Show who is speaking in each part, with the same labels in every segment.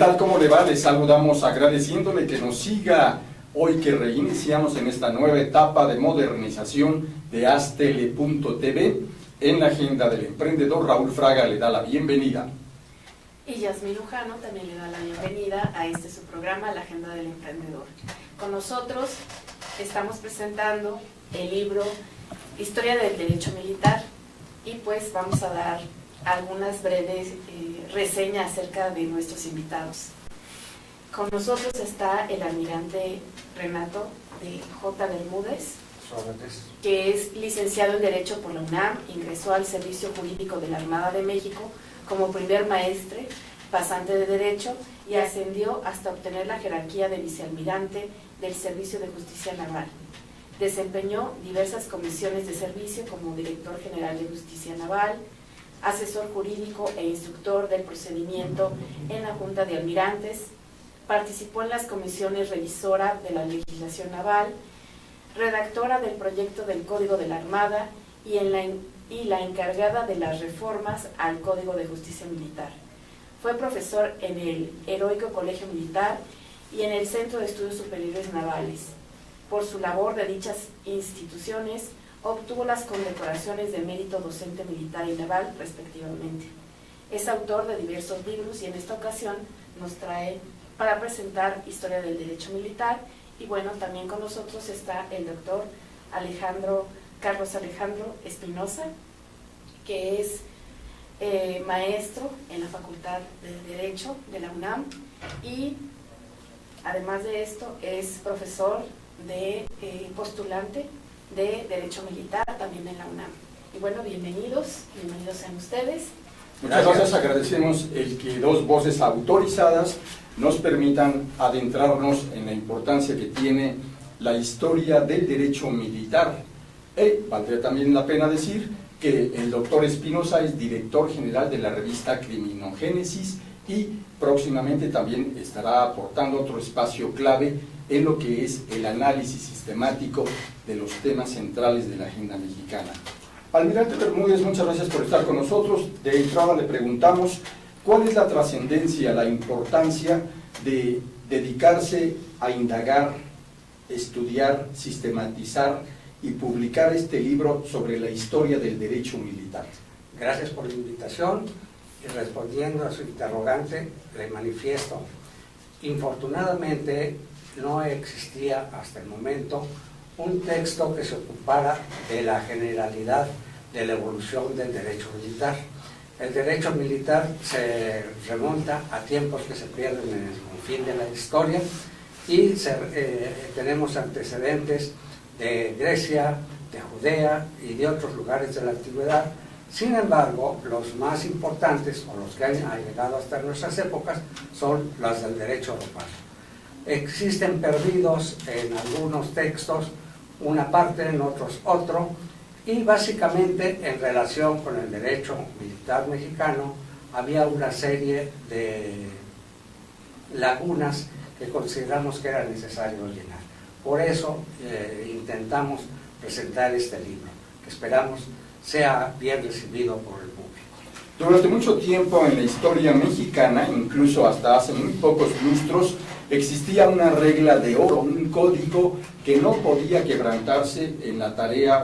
Speaker 1: tal? ¿Cómo le va? Les saludamos agradeciéndole que nos siga hoy que reiniciamos en esta nueva etapa de modernización de Astele.tv. En la agenda del emprendedor, Raúl Fraga le da la bienvenida.
Speaker 2: Y Yasmín Lujano también le da la bienvenida a su programa, La Agenda del Emprendedor. Con nosotros estamos presentando el libro Historia del Derecho Militar y pues vamos a dar algunas breves reseñas acerca de nuestros invitados. Con nosotros está el almirante Renato de J. Bermúdez, que es licenciado en Derecho por la UNAM, ingresó al Servicio Jurídico de la Armada de México como primer maestre, pasante de Derecho y ascendió hasta obtener la jerarquía de vicealmirante del Servicio de Justicia Naval. Desempeñó diversas comisiones de servicio como director general de Justicia Naval, asesor jurídico e instructor del procedimiento en la Junta de Almirantes, participó en las comisiones revisora de la legislación naval, redactora del proyecto del Código de la Armada y la encargada de las reformas al Código de Justicia Militar. Fue profesor en el Heroico Colegio Militar y en el Centro de Estudios Superiores Navales. Por su labor de dichas instituciones, obtuvo las condecoraciones de mérito docente militar y naval, respectivamente. Es autor de diversos libros y en esta ocasión nos trae para presentar Historia del Derecho Militar. Y bueno, también con nosotros está el doctor Carlos Alejandro Espinosa, que es maestro en la Facultad de Derecho de la UNAM y además de esto es profesor de postulante de Derecho Militar también en la UNAM. Y bueno, bienvenidos sean ustedes.
Speaker 1: Muchas gracias, agradecemos el que dos voces autorizadas nos permitan adentrarnos en la importancia que tiene la historia del derecho militar. Valdría también la pena decir que el doctor Espinosa es director general de la revista Criminogénesis y próximamente también estará aportando otro espacio clave en lo que es el análisis sistemático de los temas centrales de la agenda mexicana. Almirante Bermúdez, muchas gracias por estar con nosotros. De entrada le preguntamos cuál es la trascendencia, la importancia de dedicarse a indagar, estudiar, sistematizar y publicar este libro sobre la historia del derecho militar.
Speaker 3: Gracias por la invitación y respondiendo a su interrogante, le manifiesto. Infortunadamente no existía hasta el momento un texto que se ocupara de la generalidad de la evolución del derecho militar. El derecho militar se remonta a tiempos que se pierden en el confín de la historia y tenemos antecedentes de Grecia, de Judea y de otros lugares de la antigüedad. Sin embargo, los más importantes, o los que han llegado hasta nuestras épocas, son las del derecho romano. Existen perdidos en algunos textos una parte, en otros otro, y básicamente en relación con el derecho militar mexicano había una serie de lagunas que consideramos que era necesario llenar. Por eso intentamos presentar este libro, que esperamos sea bien recibido por el público.
Speaker 1: Durante mucho tiempo en la historia mexicana, incluso hasta hace muy pocos lustros, existía una regla de oro, un código que no podía quebrantarse en la tarea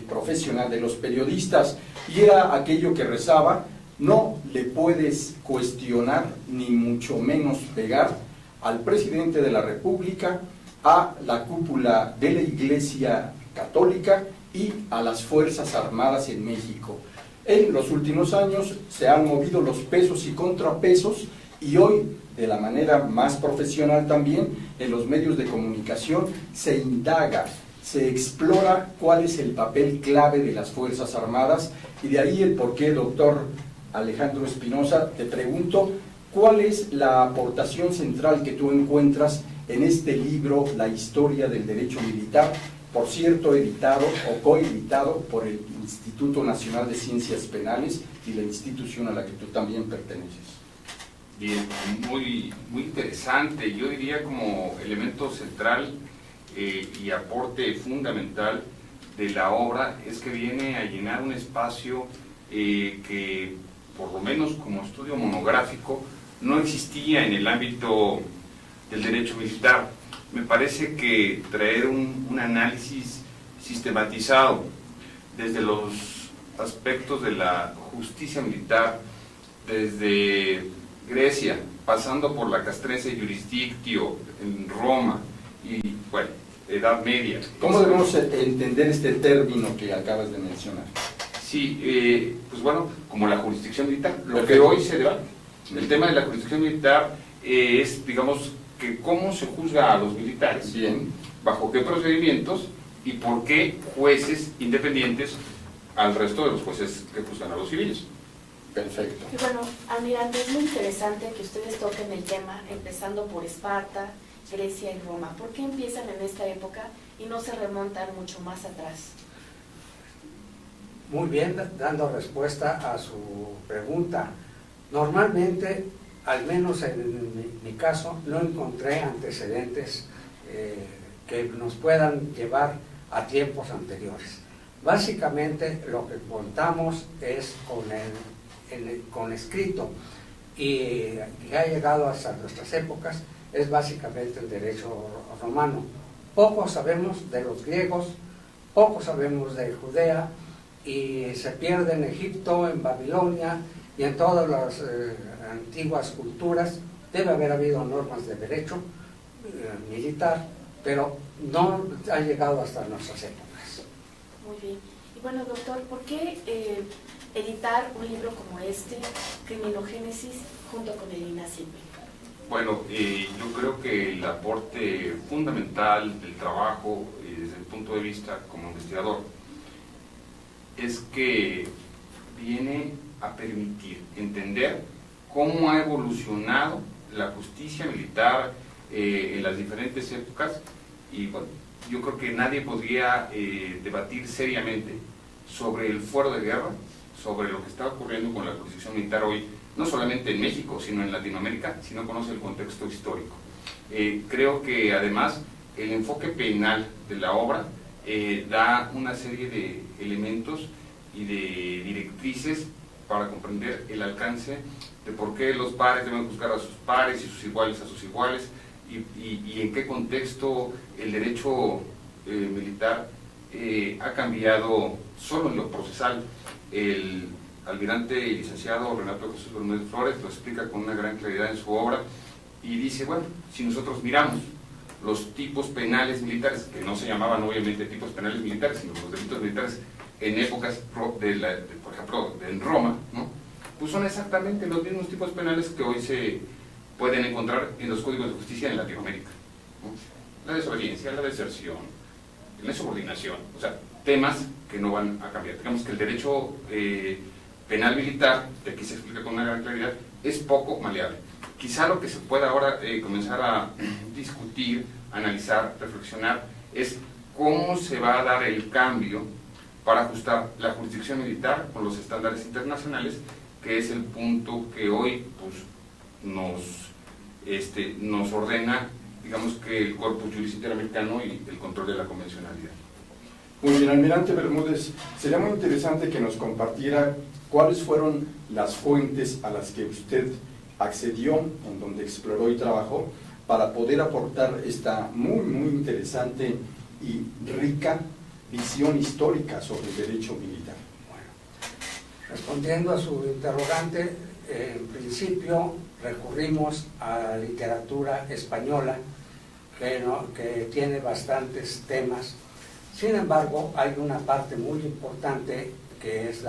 Speaker 1: profesional de los periodistas, y era aquello que rezaba: no le puedes cuestionar ni mucho menos pegar al presidente de la República, a la cúpula de la Iglesia Católica y a las Fuerzas Armadas en México. En los últimos años se han movido los pesos y contrapesos y hoy, de la manera más profesional también, en los medios de comunicación se indaga, se explora cuál es el papel clave de las Fuerzas Armadas, y de ahí el porqué, doctor Alejandro Espinosa, te pregunto, ¿cuál es la aportación central que tú encuentras en este libro, La Historia del Derecho Militar, por cierto, editado o coeditado por el Instituto Nacional de Ciencias Penales y la institución a la que tú también perteneces?
Speaker 4: Bien, muy interesante. Yo diría como elemento central y aporte fundamental de la obra es que viene a llenar un espacio que, por lo menos como estudio monográfico, no existía en el ámbito del derecho militar. Me parece que traer un análisis sistematizado desde los aspectos de la justicia militar, desde Grecia, pasando por la castrense jurisdictio en Roma y, bueno, Edad Media.
Speaker 1: ¿Cómo debemos entender este término que acabas de mencionar?
Speaker 4: Sí, pues bueno, como la jurisdicción militar, lo que hoy se debate. El tema de la jurisdicción militar es, digamos, que cómo se juzga a los militares,
Speaker 1: bien,
Speaker 4: bajo qué procedimientos y por qué jueces independientes al resto de los jueces que juzgan a los civiles.
Speaker 1: perfecto.
Speaker 2: Y bueno, almirante, es muy interesante que ustedes toquen el tema empezando por Esparta, Grecia y Roma. ¿Por qué empiezan en esta época y no se remontan mucho más atrás?
Speaker 3: Muy bien, dando respuesta a su pregunta. Normalmente, al menos en mi caso, no encontré antecedentes que nos puedan llevar a tiempos anteriores. Básicamente lo que contamos es con escrito y que ha llegado hasta nuestras épocas es básicamente el derecho romano. Poco sabemos de los griegos, poco sabemos de Judea, y se pierde en Egipto, en Babilonia y en todas las antiguas culturas. Debe haber habido normas de derecho militar, pero no ha llegado hasta nuestras épocas.
Speaker 2: Muy bien. Y bueno, doctor, ¿por qué editar un libro como este, Criminogénesis, junto con el INACIPE?
Speaker 4: Bueno, yo creo que el aporte fundamental del trabajo desde el punto de vista como investigador es que viene a permitir entender cómo ha evolucionado la justicia militar en las diferentes épocas, y bueno, yo creo que nadie podría debatir seriamente sobre el fuero de guerra, sobre lo que está ocurriendo con la jurisdicción militar hoy, no solamente en México, sino en Latinoamérica, si no conoce el contexto histórico. Creo que además el enfoque penal de la obra da una serie de elementos y de directrices para comprender el alcance de por qué los pares deben juzgar a sus pares y sus iguales a sus iguales, y en qué contexto el derecho militar ha cambiado solo en lo procesal. El almirante y licenciado Renato Jesús Bermúdez Flores lo explica con una gran claridad en su obra y dice, bueno, si nosotros miramos los tipos penales militares, que no se llamaban obviamente tipos penales militares, sino los delitos militares en épocas, por ejemplo, en Roma, ¿no? Pues son exactamente los mismos tipos penales que hoy se pueden encontrar en los códigos de justicia en Latinoamérica, ¿no? La desobediencia, la deserción, la insubordinación, o sea, temas que no van a cambiar. Digamos que el derecho penal militar, que aquí se explica con una gran claridad, es poco maleable. Quizá lo que se pueda ahora comenzar a discutir, analizar, reflexionar, es cómo se va a dar el cambio para ajustar la jurisdicción militar con los estándares internacionales, que es el punto que hoy pues, nos ordena, digamos, que el corpus juris interamericano y el control de la convencionalidad.
Speaker 1: Muy bien, almirante Bermúdez, sería muy interesante que nos compartiera cuáles fueron las fuentes a las que usted accedió, en donde exploró y trabajó, para poder aportar esta muy interesante y rica visión histórica sobre el derecho militar.
Speaker 3: Bueno, respondiendo a su interrogante, en principio recurrimos a la literatura española, que tiene bastantes temas. Sin embargo, hay una parte muy importante que es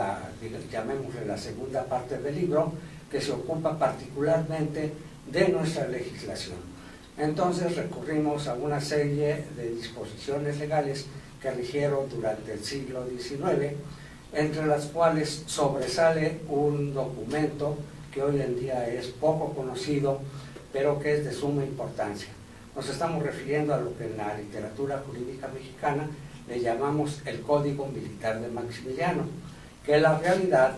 Speaker 3: llamémosle la segunda parte del libro, que se ocupa particularmente de nuestra legislación. Entonces recurrimos a una serie de disposiciones legales que rigieron durante el siglo XIX, entre las cuales sobresale un documento que hoy en día es poco conocido, pero que es de suma importancia. Nos estamos refiriendo a lo que en la literatura jurídica mexicana le llamamos el Código Militar de Maximiliano, que en la realidad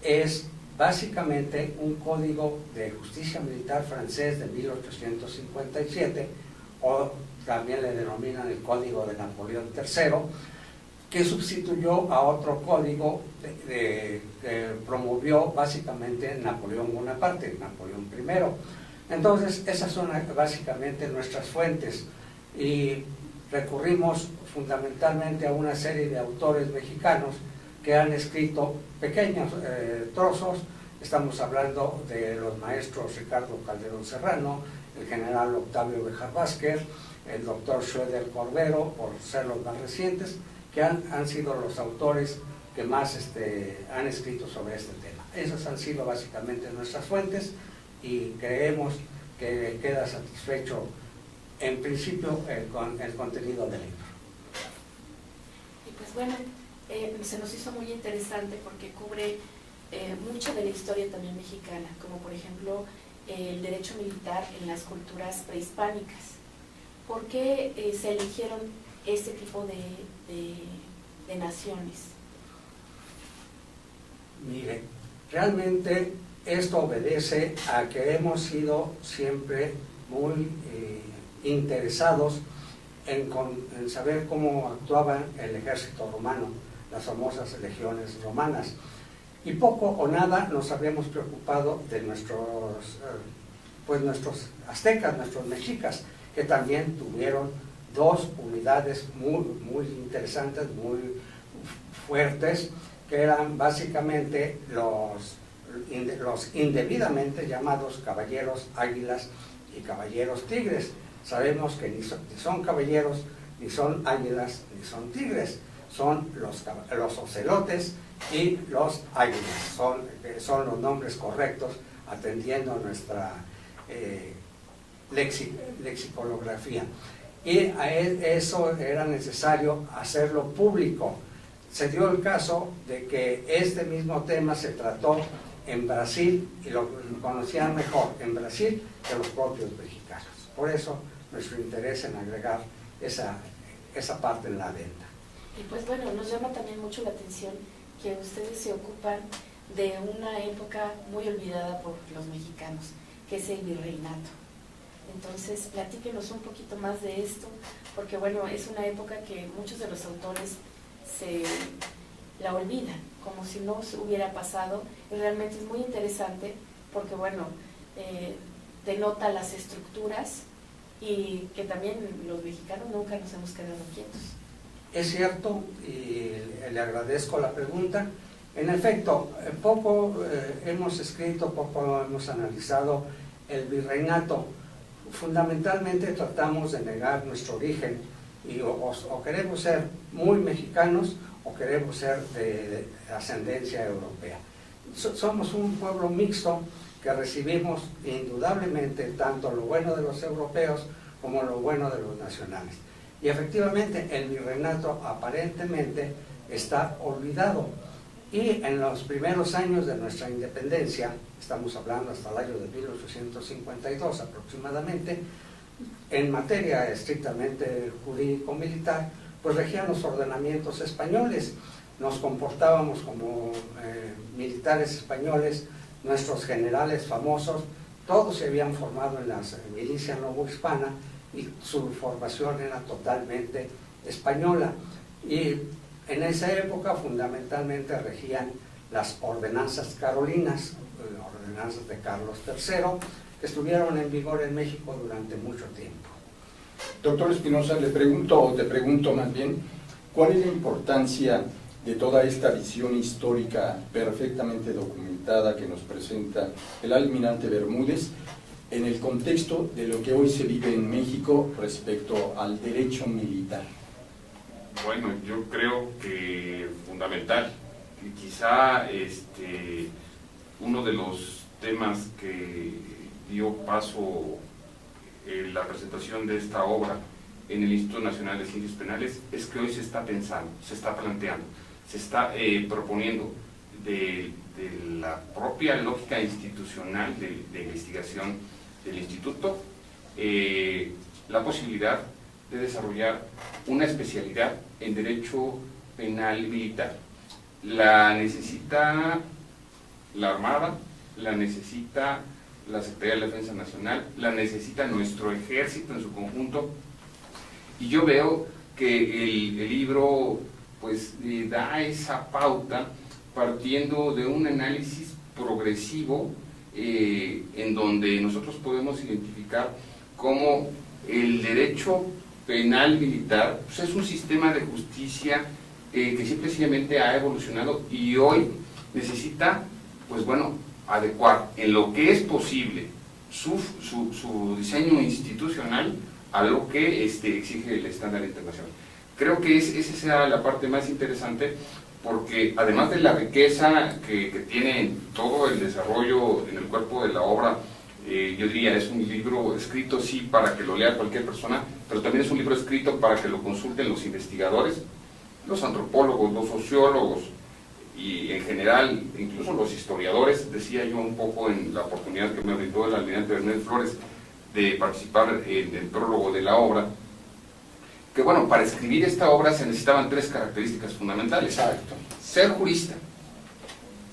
Speaker 3: es básicamente un código de justicia militar francés de 1857, o también le denominan el Código de Napoleón III, que sustituyó a otro código que promovió básicamente Napoleón Bonaparte, Napoleón I. Entonces, esas son básicamente nuestras fuentes, y recurrimos fundamentalmente a una serie de autores mexicanos que han escrito pequeños trozos. Estamos hablando de los maestros Ricardo Calderón Serrano, el general Octavio Béjar Vázquez, el doctor Schroeder Cordero, por ser los más recientes, que han sido los autores que más han escrito sobre este tema. Esas han sido básicamente nuestras fuentes, y creemos que queda satisfecho en principio el contenido del libro.
Speaker 2: Y pues bueno, se nos hizo muy interesante porque cubre mucho de la historia también mexicana, como por ejemplo el derecho militar en las culturas prehispánicas. ¿Por qué se eligieron este tipo de naciones?
Speaker 3: Mire, realmente esto obedece a que hemos sido siempre muy interesados en saber cómo actuaba el ejército romano, las famosas legiones romanas, y poco o nada nos habíamos preocupado de nuestros aztecas, nuestros mexicas, que también tuvieron dos unidades muy interesantes, muy fuertes, que eran básicamente los indebidamente llamados caballeros águilas y caballeros tigres. Sabemos que ni son caballeros, ni son águilas, ni son tigres, son los ocelotes y los águilas, son los nombres correctos, atendiendo a nuestra lexicolografía. Y a eso era necesario hacerlo público. Se dio el caso de que este mismo tema se trató en Brasil, y lo conocían mejor en Brasil que los propios mexicanos. Por eso nuestro interés en agregar esa parte en la adenda.
Speaker 2: Y pues bueno, nos llama también mucho la atención que ustedes se ocupan de una época muy olvidada por los mexicanos, que es el virreinato. Entonces, platíquenos un poquito más de esto, porque bueno, es una época que muchos de los autores la olvidan, como si no hubiera pasado, y realmente es muy interesante, porque bueno, denota las estructuras, y que también los mexicanos nunca nos hemos quedado quietos.
Speaker 3: Es cierto, y le agradezco la pregunta. En efecto, poco hemos escrito, poco hemos analizado el virreinato. Fundamentalmente tratamos de negar nuestro origen, y o queremos ser muy mexicanos o queremos ser de ascendencia europea. Somos un pueblo mixto que recibimos indudablemente tanto lo bueno de los europeos como lo bueno de los nacionales. Y efectivamente el virreinato aparentemente está olvidado, y en los primeros años de nuestra independencia, estamos hablando hasta el año de 1852 aproximadamente, en materia estrictamente jurídico-militar, pues regían los ordenamientos españoles. Nos comportábamos como militares españoles, nuestros generales famosos, todos se habían formado en la milicia novohispana, y su formación era totalmente española. Y en esa época fundamentalmente regían las ordenanzas carolinas, ordenanzas de Carlos III, que estuvieron en vigor en México durante mucho tiempo.
Speaker 1: Doctor Espinosa, te pregunto más bien, ¿cuál es la importancia de toda esta visión histórica perfectamente documentada que nos presenta el almirante Bermúdez en el contexto de lo que hoy se vive en México respecto al derecho militar?
Speaker 4: Bueno, yo creo que fundamental, y quizá uno de los temas que dio paso la presentación de esta obra en el Instituto Nacional de Ciencias Penales es que hoy se está pensando, se está planteando, se está proponiendo de la propia lógica institucional de investigación del Instituto la posibilidad de desarrollar una especialidad en Derecho Penal Militar. La necesita la Armada, la necesita la Secretaría de la Defensa Nacional, la necesita nuestro ejército en su conjunto, y yo veo que el libro pues da esa pauta partiendo de un análisis progresivo en donde nosotros podemos identificar cómo el derecho penal militar pues es un sistema de justicia que simplemente ha evolucionado y hoy necesita, pues bueno, adecuar en lo que es posible su diseño institucional a lo que exige el estándar internacional. Creo que esa sea la parte más interesante, porque además de la riqueza que tiene todo el desarrollo en el cuerpo de la obra, yo diría es un libro escrito sí para que lo lea cualquier persona, pero también es un libro escrito para que lo consulten los investigadores, los antropólogos, los sociólogos y en general incluso los historiadores. Decía yo un poco en la oportunidad que me brindó el almirante Bernal Flores de participar en el prólogo de la obra, que bueno, para escribir esta obra se necesitaban 3 características fundamentales.
Speaker 1: Exacto.
Speaker 4: Ser jurista,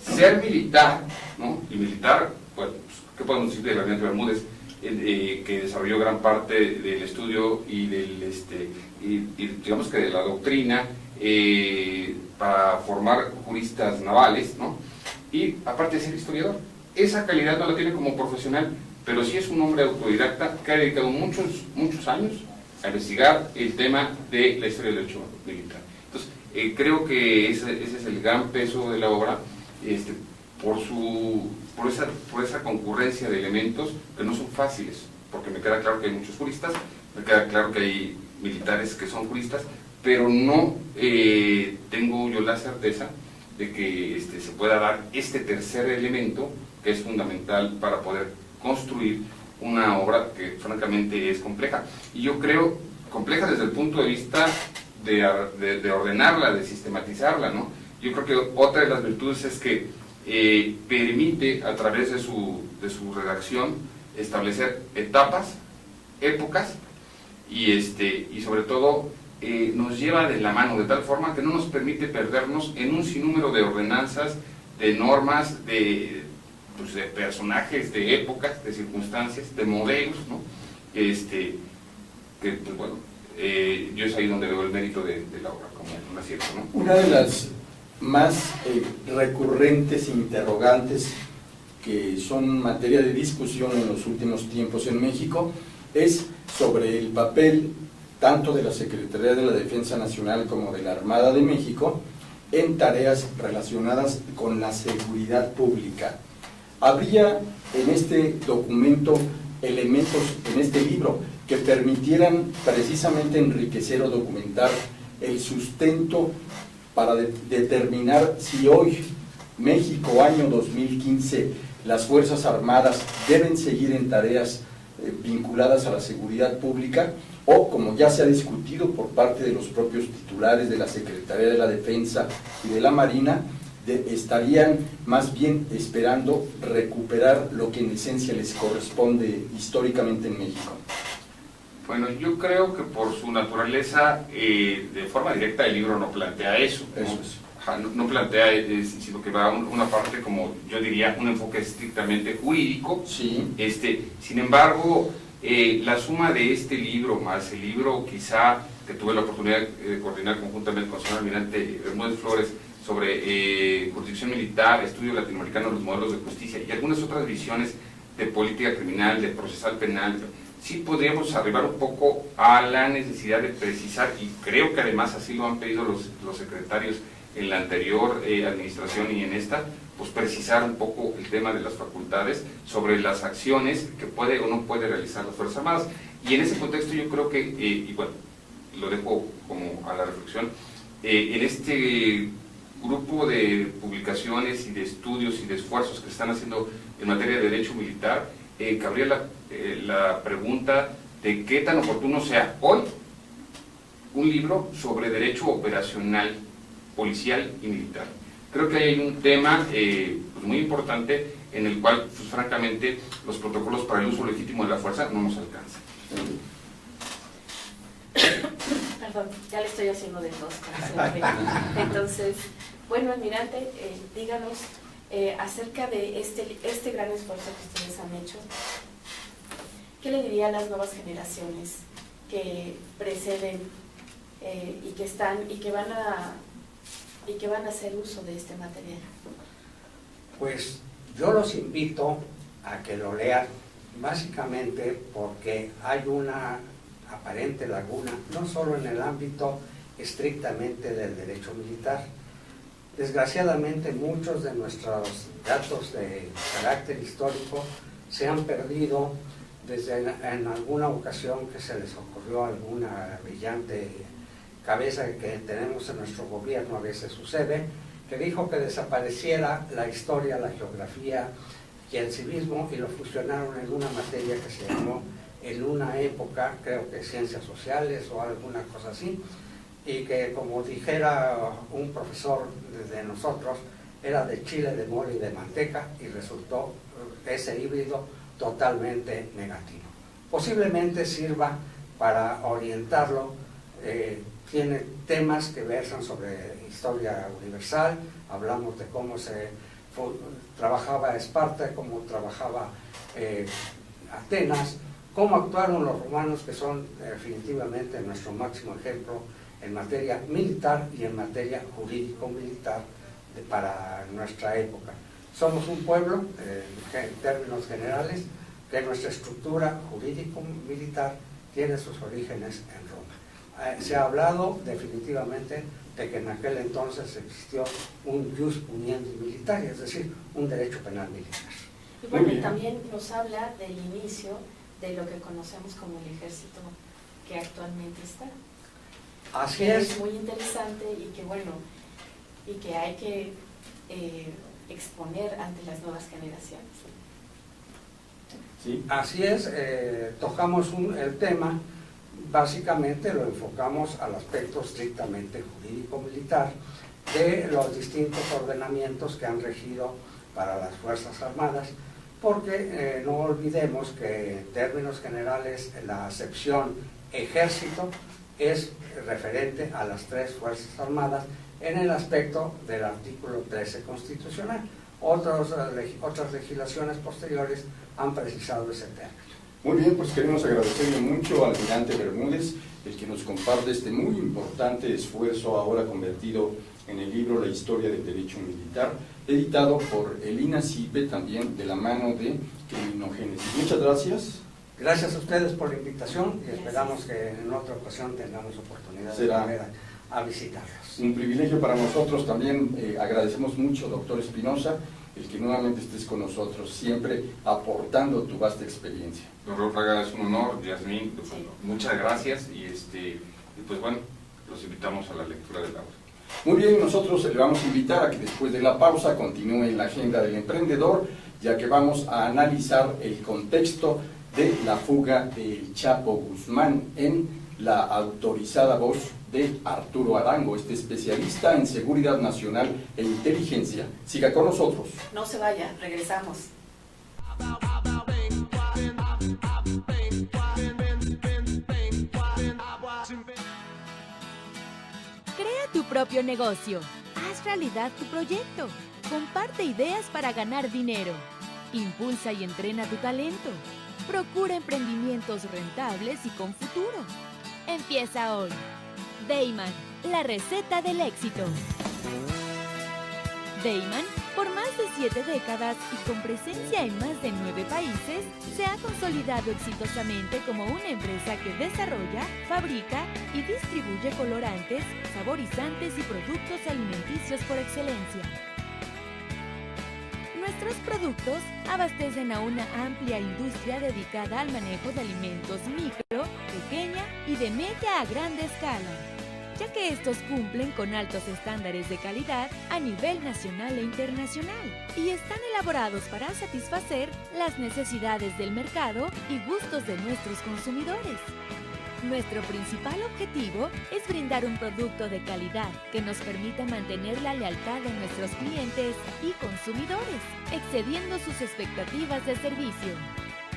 Speaker 4: ser militar, ¿no? Y militar, bueno, pues, ¿qué podemos decir del almirante Bermúdez? Que desarrolló gran parte del estudio y del y digamos que de la doctrina para formar juristas navales, ¿no? Y aparte de ser historiador, esa calidad no la tiene como profesional, pero sí es un hombre autodidacta que ha dedicado muchos años a investigar el tema de la historia del derecho militar. Entonces, creo que ese es el gran peso de la obra, por esa concurrencia de elementos que no son fáciles, porque me queda claro que hay muchos juristas, me queda claro que hay militares que son juristas, pero no tengo yo la certeza de que se pueda dar este tercer elemento que es fundamental para poder construir una obra que francamente es compleja. Y yo creo compleja desde el punto de vista de ordenarla, de sistematizarla, ¿no? Yo creo que otra de las virtudes es que permite a través de su redacción establecer etapas, épocas y sobre todo nos lleva de la mano de tal forma que no nos permite perdernos en un sinnúmero de ordenanzas, de normas, de personajes, de épocas, de circunstancias, de modelos, ¿no? Que pues bueno, yo es ahí donde veo el mérito de la obra como un acierto, ¿no?
Speaker 1: Una de las más recurrentes interrogantes que son materia de discusión en los últimos tiempos en México es sobre el papel tanto de la Secretaría de la Defensa Nacional como de la Armada de México en tareas relacionadas con la seguridad pública. Habría en este documento elementos, en este libro, que permitieran precisamente enriquecer o documentar el sustento para determinar si hoy, México, año 2015, las Fuerzas Armadas deben seguir en tareas vinculadas a la seguridad pública, o como ya se ha discutido por parte de los propios titulares de la Secretaría de la Defensa y de la Marina, estarían más bien esperando recuperar lo que en esencia les corresponde históricamente en México.
Speaker 4: Bueno, yo creo que por su naturaleza, de forma directa, el libro no plantea eso.
Speaker 1: Eso es.
Speaker 4: No plantea, sino que va a una parte, como yo diría, un enfoque estrictamente jurídico.
Speaker 1: Sí.
Speaker 4: Sin embargo, la suma de este libro, más el libro quizá que tuve la oportunidad de coordinar conjuntamente con el señor almirante Bermúdez Flores sobre jurisdicción militar, estudio latinoamericano de los modelos de justicia y algunas otras visiones de política criminal, de procesal penal, sí podríamos arribar un poco a la necesidad de precisar, y creo que además así lo han pedido los secretarios en la anterior administración y en esta, pues precisar un poco el tema de las facultades sobre las acciones que puede o no puede realizar las Fuerzas Armadas. Y en ese contexto yo creo que, y bueno, lo dejo como a la reflexión, en este grupo de publicaciones y de estudios y de esfuerzos que están haciendo en materia de derecho militar, cabría la pregunta de qué tan oportuno sea hoy un libro sobre derecho operacional, policial y militar. Creo que hay un tema pues muy importante en el cual, pues, francamente, los protocolos para el uso legítimo de la fuerza no nos alcanzan.
Speaker 2: Perdón, ya le estoy haciendo de tos. Entonces, bueno, almirante, díganos acerca de este gran esfuerzo que ustedes han hecho. ¿Qué le diría a las nuevas generaciones que preceden y que van a y que van a hacer uso de este material?
Speaker 3: Pues yo los invito a que lo lean, básicamente porque hay una aparente laguna, no solo en el ámbito estrictamente del derecho militar. Desgraciadamente muchos de nuestros datos de carácter histórico se han perdido desde en alguna ocasión que se les ocurrió alguna brillante cabeza que tenemos en nuestro gobierno, a veces sucede, que dijo que desapareciera la historia, la geografía y el civismo y lo fusionaron en una materia que se llamó en una época, creo que ciencias sociales o alguna cosa así, y que, como dijera un profesor de nosotros, era de chile, de mole y de manteca, y resultó ese híbrido totalmente negativo. Posiblemente sirva para orientarlo, tiene temas que versan sobre historia universal, hablamos de cómo trabajaba Esparta, cómo trabajaba Atenas, cómo actuaron los romanos, que son definitivamente nuestro máximo ejemplo en materia militar y en materia jurídico-militar para nuestra época. Somos un pueblo, en términos generales, que nuestra estructura jurídico-militar tiene sus orígenes en Roma. Se ha hablado definitivamente de que en aquel entonces existió un jus puniendi militar, es decir, un derecho penal militar.
Speaker 2: Y bueno, y también nos habla del inicio de lo que conocemos como el ejército que actualmente está.
Speaker 3: Así es.
Speaker 2: Es muy interesante y que bueno, y que hay que exponer ante las nuevas generaciones.
Speaker 3: Sí. Así es, tocamos el tema, básicamente lo enfocamos al aspecto estrictamente jurídico-militar de los distintos ordenamientos que han regido para las Fuerzas Armadas, porque no olvidemos que en términos generales la acepción ejército es referente a las tres Fuerzas Armadas en el aspecto del artículo 13 constitucional. Otras legislaciones posteriores han precisado ese término.
Speaker 1: Muy bien, pues queremos agradecerle mucho al almirante Bermúdez, el que nos comparte este muy importante esfuerzo ahora convertido en el libro La Historia del Derecho Militar, editado por el INACIPE, también de la mano de Criminogénesis. Muchas gracias.
Speaker 3: Gracias a ustedes por la invitación y esperamos que en otra ocasión tengamos oportunidad de volver a visitarlos.
Speaker 1: Un privilegio para nosotros también. Agradecemos mucho, doctor Espinosa, el que nuevamente estés con nosotros, siempre aportando tu vasta experiencia.
Speaker 4: Don Fraga, es un honor, Yasmín,
Speaker 2: Sí.
Speaker 4: muchas gracias y pues bueno, los invitamos a la lectura de la obra.
Speaker 1: Muy bien, nosotros le vamos a invitar a que después de la pausa continúe en la agenda del emprendedor, ya que vamos a analizar el contexto de la fuga del Chapo Guzmán en la autorizada voz de Arturo Arango, este especialista en seguridad nacional e inteligencia. Siga con nosotros.
Speaker 2: No se vaya, regresamos.
Speaker 5: Crea tu propio negocio. Haz realidad tu proyecto. Comparte ideas para ganar dinero. Impulsa y entrena tu talento. Procura emprendimientos rentables y con futuro. Empieza hoy. Dayman, la receta del éxito. Dayman, por más de 7 décadas y con presencia en más de 9 países, se ha consolidado exitosamente como una empresa que desarrolla, fabrica y distribuye colorantes, saborizantes y productos alimenticios por excelencia. Nuestros productos abastecen a una amplia industria dedicada al manejo de alimentos micro, pequeña y de media a grande escala, ya que estos cumplen con altos estándares de calidad a nivel nacional e internacional y están elaborados para satisfacer las necesidades del mercado y gustos de nuestros consumidores. Nuestro principal objetivo es brindar un producto de calidad que nos permita mantener la lealtad de nuestros clientes y consumidores, excediendo sus expectativas de servicio.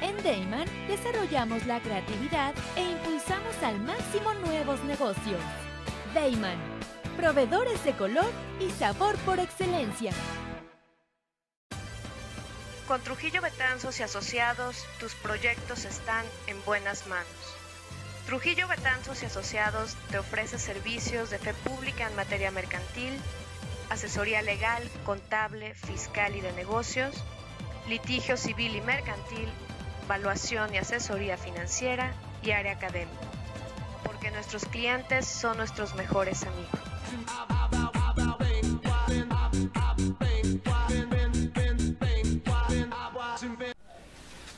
Speaker 5: En Dayman desarrollamos la creatividad e impulsamos al máximo nuevos negocios. Dayman, proveedores de color y sabor por excelencia.
Speaker 6: Con Trujillo Betanzos y Asociados, tus proyectos están en buenas manos. Trujillo Betanzos y Asociados te ofrece servicios de fe pública en materia mercantil, asesoría legal, contable, fiscal y de negocios, litigio civil y mercantil, evaluación y asesoría financiera y área académica, porque nuestros clientes son nuestros mejores amigos.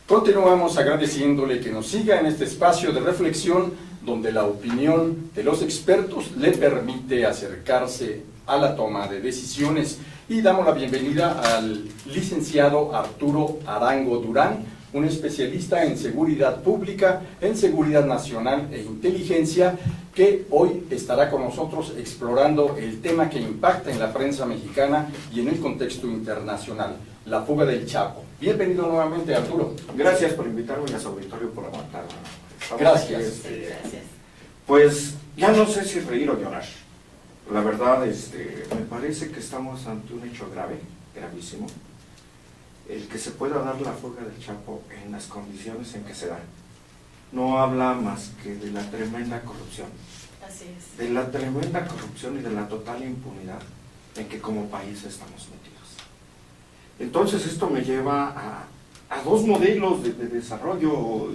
Speaker 1: Continuamos agradeciéndole que nos siga en este espacio de reflexión donde la opinión de los expertos le permite acercarse a la toma de decisiones, y damos la bienvenida al licenciado Arturo Arango Durán, un especialista en seguridad pública, en seguridad nacional e inteligencia, que hoy estará con nosotros explorando el tema que impacta en la prensa mexicana y en el contexto internacional, la fuga del Chapo. Bienvenido nuevamente, Arturo.
Speaker 7: Gracias por invitarme y a su auditorio por aguantarme.
Speaker 1: Gracias.
Speaker 2: Gracias.
Speaker 7: Pues ya no sé si reír o llorar. La verdad, me parece que estamos ante un hecho grave, gravísimo, el que se pueda dar la fuga del Chapo en las condiciones en que se da. No habla más que de la tremenda corrupción.
Speaker 2: Así es.
Speaker 7: De la tremenda corrupción y de la total impunidad en que como país estamos metidos. Entonces esto me lleva a dos modelos de desarrollo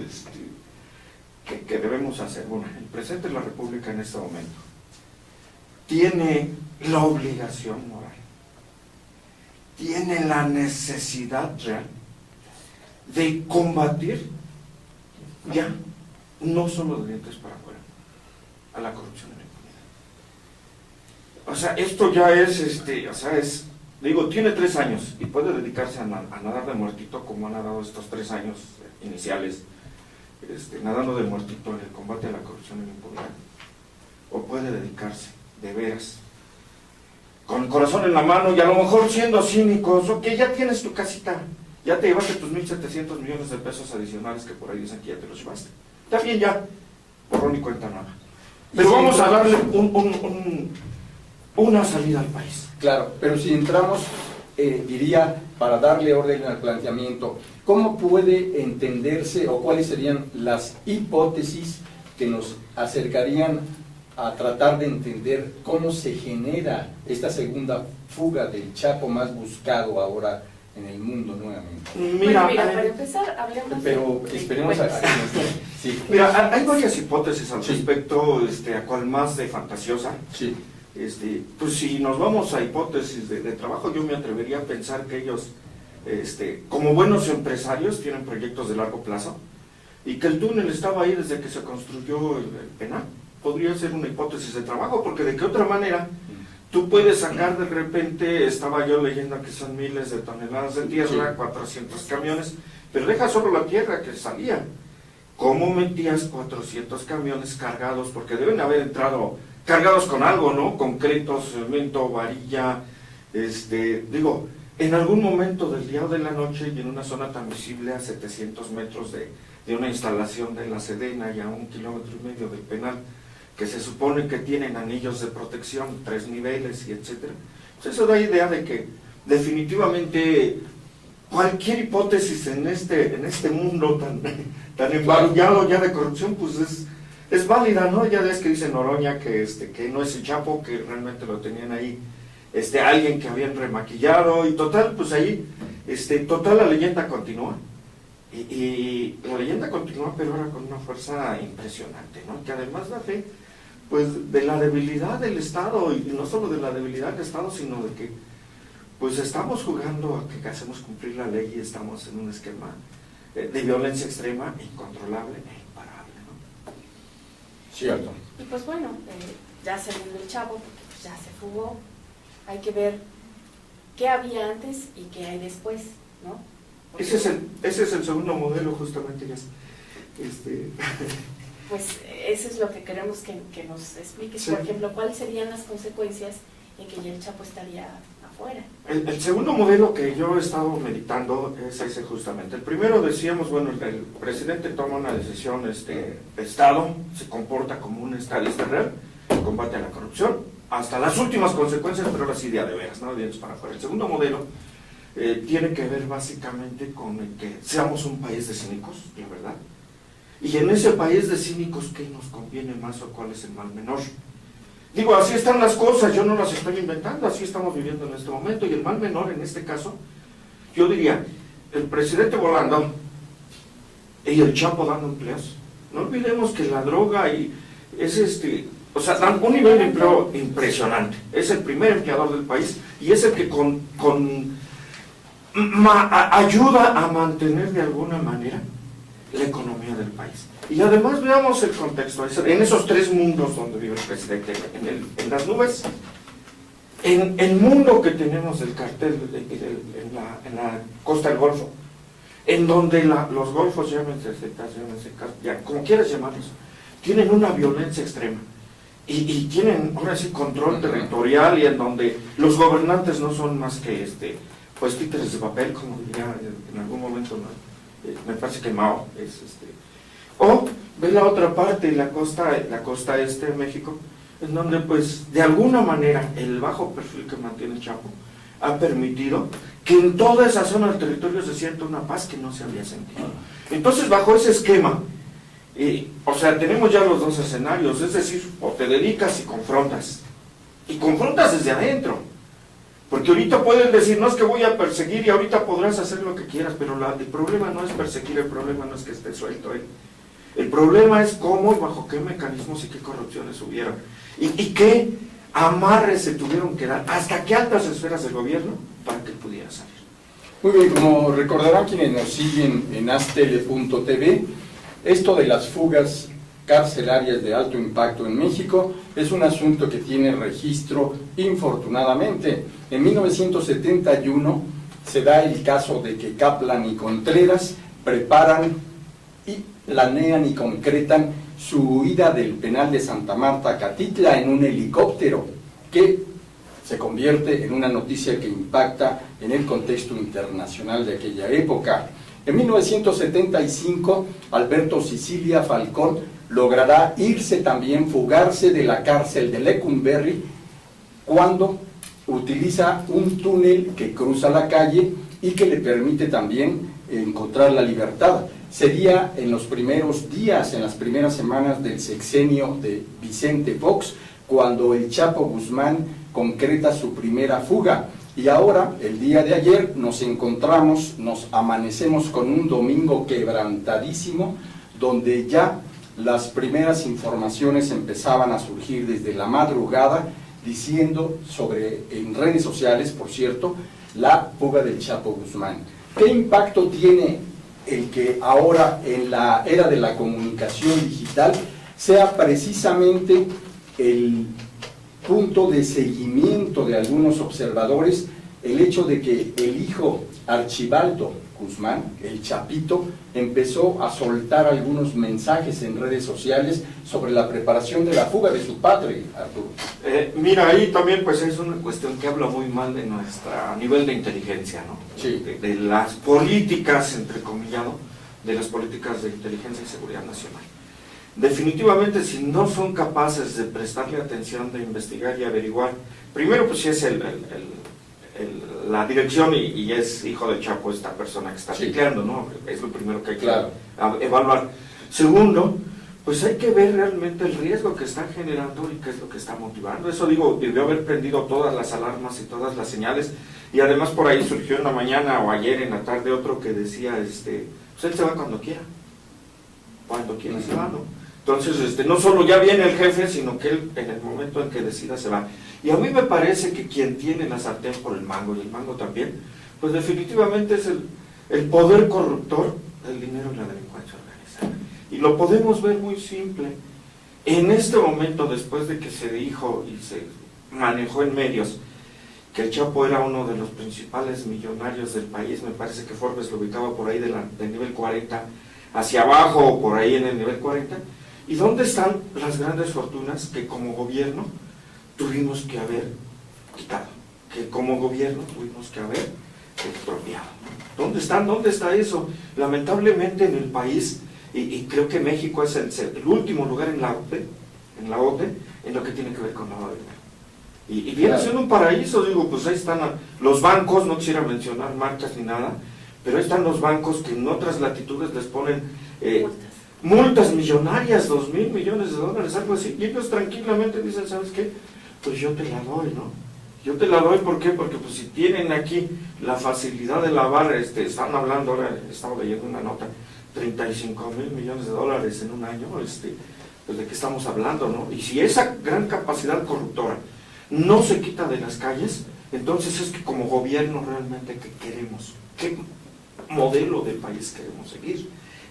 Speaker 7: que debemos hacer. Bueno, el presidente de la República en este momento tiene la obligación moral, tiene la necesidad real de combatir ya, no solo de dientes para afuera, a la corrupción y la impunidad. O sea, esto ya es, digo, tiene 3 años y puede dedicarse a nadar de muertito como ha nadado estos 3 años iniciales, nadando de muertito en el combate a la corrupción y la impunidad. O puede dedicarse, de veras, con el corazón en la mano y a lo mejor siendo cínicos, ok, ya tienes tu casita, ya te llevaste tus 1.700 millones de pesos adicionales que por ahí dicen que ya te los llevaste. Está bien ya, borrón y cuenta nueva. Pero vamos a darle una salida al país.
Speaker 1: Claro, pero si entramos, diría, para darle orden al planteamiento, ¿cómo puede entenderse o cuáles serían las hipótesis que nos acercarían a tratar de entender cómo se genera esta segunda fuga del Chapo más buscado ahora en el mundo nuevamente?
Speaker 2: Mira, para empezar, hablemos
Speaker 1: pero esperemos a que sí.
Speaker 7: Mira, hay varias hipótesis al respecto, a cual más de fantasiosa.
Speaker 1: Sí.
Speaker 7: Pues si nos vamos a hipótesis de trabajo, yo me atrevería a pensar que ellos, como buenos empresarios, tienen proyectos de largo plazo y que el túnel estaba ahí desde que se construyó el penal. Podría ser una hipótesis de trabajo, porque de qué otra manera tú puedes sacar de repente, estaba yo leyendo que son miles de toneladas de tierra, sí, 400 camiones, pero deja solo la tierra que salía. ¿Cómo metías 400 camiones cargados? Porque deben haber entrado cargados con algo, ¿no? Concreto, cemento, varilla, digo, en algún momento del día o de la noche y en una zona tan visible a 700 metros de una instalación de la Sedena y a 1,5 kilómetros del penal, que se supone que tienen anillos de protección, 3 niveles y etcétera. Pues eso da idea de que definitivamente cualquier hipótesis en este mundo tan embarullado ya de corrupción, pues es válida, ¿no? Ya ves que dice Noroña que no es el Chapo, que realmente lo tenían ahí, alguien que habían remaquillado, y total, pues ahí, total la leyenda continúa. Y la leyenda continúa, pero ahora con una fuerza impresionante, ¿no? Que además da fe, pues, de la debilidad del Estado, y no solo de la debilidad del Estado, sino de que, pues, estamos jugando a que hacemos cumplir la ley y estamos en un esquema de violencia extrema, incontrolable e imparable, ¿no?
Speaker 1: Cierto.
Speaker 2: Y pues bueno, ya saliendo el Chapo, porque pues ya se fugó, hay que ver qué había antes y qué hay después, ¿no?
Speaker 7: Ese es el segundo modelo, justamente, ya.
Speaker 2: Pues eso es lo que queremos que nos expliques, sí. Por ejemplo, ¿cuáles serían las consecuencias en que ya el Chapo estaría afuera?
Speaker 7: El segundo modelo que yo he estado meditando es ese justamente. El primero decíamos, bueno, el presidente toma una decisión, Estado se comporta como un estadista real, combate a la corrupción, hasta las últimas consecuencias, pero ahora sí de veras, ¿no? Dientes para afuera. El segundo modelo tiene que ver básicamente con el que seamos un país de cínicos, la verdad. Y en ese país de cínicos, ¿qué nos conviene más o cuál es el mal menor? Digo, así están las cosas, yo no las estoy inventando, así estamos viviendo en este momento, y el mal menor en este caso, yo diría, el presidente volando y el Chapo dando empleos. No olvidemos que la droga es o sea, dan un nivel de empleo impresionante. Es el primer empleador del país y es el que ayuda a mantener de alguna manera la economía del país. Y además veamos el contexto, en esos tres mundos donde vive el presidente, en las nubes, en el mundo que tenemos del cartel en la costa del Golfo, en donde los golfos, llámense ya, como quieras llamarlos, tienen una violencia extrema y tienen ahora sí control territorial, y en donde los gobernantes no son más que pues títeres de papel, como diría en algún momento, ¿no? Me parece que Mao es o ve la otra parte, la costa este de México, en donde pues de alguna manera el bajo perfil que mantiene el Chapo ha permitido que en toda esa zona del territorio se sienta una paz que no se había sentido. Entonces, bajo ese esquema, o sea, tenemos ya los dos escenarios, es decir, o te dedicas y confrontas desde adentro, porque ahorita pueden decir, no es que voy a perseguir y ahorita podrás hacer lo que quieras, pero el problema no es perseguir, el problema no es que esté suelto el problema es cómo y bajo qué mecanismos y qué corrupciones hubieron, y qué amarres se tuvieron que dar, hasta qué altas esferas del gobierno para que pudiera salir.
Speaker 1: Muy bien, como recordarán quienes nos siguen en astele.tv, esto de las fugas carcelarias de alto impacto en México es un asunto que tiene registro, infortunadamente. En 1971 se da el caso de que Kaplan y Contreras preparan y planean y concretan su huida del penal de Santa Marta a Catitla en un helicóptero, que se convierte en una noticia que impacta en el contexto internacional de aquella época. En 1975, Alberto Sicilia Falcón logrará fugarse de la cárcel de Lecumberri cuando utiliza un túnel que cruza la calle y que le permite también encontrar la libertad. Sería en los primeros días, en las primeras semanas del sexenio de Vicente Fox, cuando el Chapo Guzmán concreta su primera fuga. Y ahora, el día de ayer, nos amanecemos con un domingo quebrantadísimo, donde ya las primeras informaciones empezaban a surgir desde la madrugada, diciendo en redes sociales, por cierto, la fuga del Chapo Guzmán. ¿Qué impacto tiene el que ahora, en la era de la comunicación digital, sea precisamente el punto de seguimiento de algunos observadores el hecho de que el hijo Archibaldo Guzmán, el Chapito, empezó a soltar algunos mensajes en redes sociales sobre la preparación de la fuga de su padre, Arturo?
Speaker 7: Mira, ahí también pues es una cuestión que habla muy mal de nuestra nivel de inteligencia, ¿no?
Speaker 1: Sí.
Speaker 7: De las políticas, entrecomillado, de las políticas de inteligencia y seguridad nacional. Definitivamente, si no son capaces de prestarle atención, de investigar y averiguar, primero pues si es la dirección y es hijo del Chapo esta persona que está tecleando, ¿no? Es lo primero que hay que evaluar. Segundo, pues hay que ver realmente el riesgo que está generando y qué es lo que está motivando. Eso digo, debió haber prendido todas las alarmas y todas las señales, y además por ahí surgió en la mañana o ayer en la tarde otro que decía, pues él se va cuando quiera se va, ¿no? Entonces, no solo ya viene el jefe, sino que él en el momento en que decida se va. Y a mí me parece que quien tiene la sartén por el mango, y el mango también, pues definitivamente es el poder corruptor del dinero y la delincuencia organizada. Y lo podemos ver muy simple. En este momento, después de que se dijo y se manejó en medios que el Chapo era uno de los principales millonarios del país, me parece que Forbes lo ubicaba por ahí del nivel 40 hacia abajo, o por ahí en el nivel 40, ¿y dónde están las grandes fortunas que como gobierno tuvimos que haber quitado? Que como gobierno tuvimos que haber expropiado. ¿Dónde están? ¿Dónde está eso? Lamentablemente en el país, y creo que México es el último lugar en la OTE en lo que tiene que ver con lavado de dinero. Y viene siendo un paraíso, digo, pues ahí están los bancos, no quisiera mencionar marcas ni nada, pero ahí están los bancos que en otras latitudes les ponen multas millonarias, 2,000 millones de dólares, algo así, y ellos tranquilamente dicen, ¿sabes qué? Pues yo te la doy, ¿no? Yo te la doy, ¿por qué? Porque pues si tienen aquí la facilidad de lavar, están hablando, ahora estaba leyendo una nota, 35,000 millones de dólares en un año, pues de qué estamos hablando, ¿no? Y si esa gran capacidad corruptora no se quita de las calles, entonces es que como gobierno realmente, ¿qué queremos? ¿Qué modelo de país queremos seguir?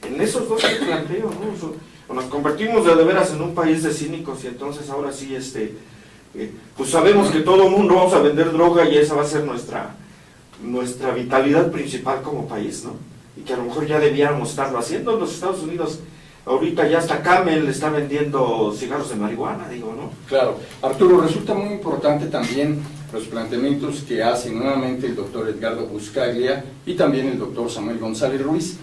Speaker 7: En esos dos que planteo, ¿no? Nos convertimos de veras en un país de cínicos y entonces ahora sí, pues sabemos que todo el mundo vamos a vender droga y esa va a ser nuestra vitalidad principal como país, ¿no? Y que a lo mejor ya debiéramos estarlo haciendo. En los Estados Unidos ahorita ya hasta Camel está vendiendo cigarros de marihuana, digo, ¿no?
Speaker 1: Claro. Arturo, resulta muy importante también los planteamientos que hace nuevamente el doctor Edgardo Buscaglia y también el doctor Samuel González Ruiz,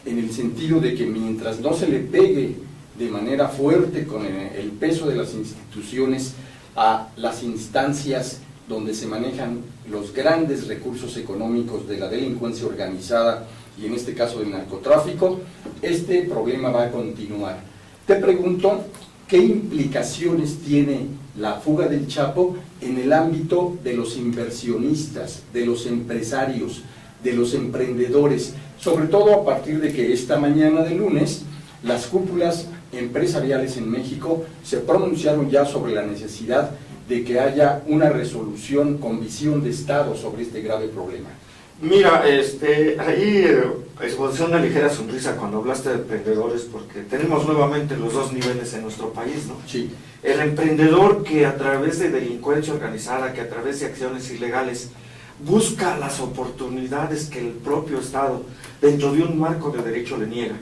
Speaker 1: en el sentido de que mientras no se le pegue de manera fuerte con el peso de las instituciones a las instancias donde se manejan los grandes recursos económicos de la delincuencia organizada y en este caso del narcotráfico, este problema va a continuar. Te pregunto, ¿qué implicaciones tiene la fuga del Chapo en el ámbito de los inversionistas, de los empresarios, de los emprendedores? Sobre todo a partir de que esta mañana de lunes, las cúpulas empresariales en México se pronunciaron ya sobre la necesidad de que haya una resolución con visión de Estado sobre este grave problema.
Speaker 7: Mira, ahí esbozé una ligera sonrisa cuando hablaste de emprendedores, porque tenemos nuevamente los dos niveles en nuestro país, ¿no?
Speaker 1: Sí.
Speaker 7: El emprendedor que a través de delincuencia organizada, que a través de acciones ilegales, busca las oportunidades que el propio Estado, dentro de un marco de derecho, le niega,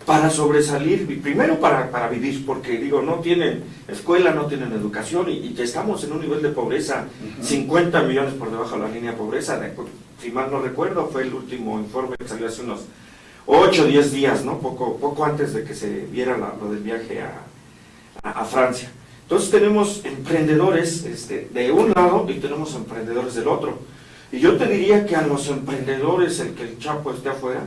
Speaker 7: para sobresalir, primero para vivir, porque digo, no tienen escuela, no tienen educación, y ya estamos en un nivel de pobreza, 50 millones por debajo de la línea de pobreza, si mal no recuerdo, fue el último informe que salió hace unos 8 o 10 días, ¿no? Poco antes de que se viera lo del viaje a Francia. Entonces tenemos emprendedores de un lado y tenemos emprendedores del otro. Y yo te diría que a los emprendedores, el que el Chapo esté afuera,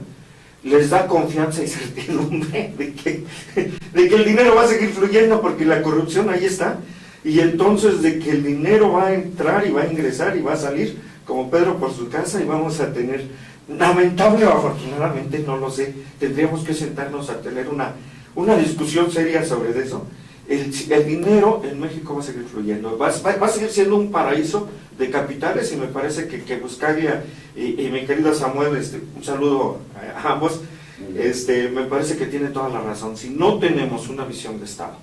Speaker 7: les da confianza y certidumbre de que el dinero va a seguir fluyendo, porque la corrupción ahí está, y entonces de que el dinero va a entrar y va a ingresar y va a salir como Pedro por su casa, y vamos a tener, lamentable o afortunadamente, no lo sé, tendríamos que sentarnos a tener una discusión seria sobre eso. El dinero en México va a seguir fluyendo, va a seguir siendo un paraíso de capitales, y me parece que Buscaglia y mi querido Samuel, un saludo a ambos, me parece que tiene toda la razón. Si no tenemos una visión de Estado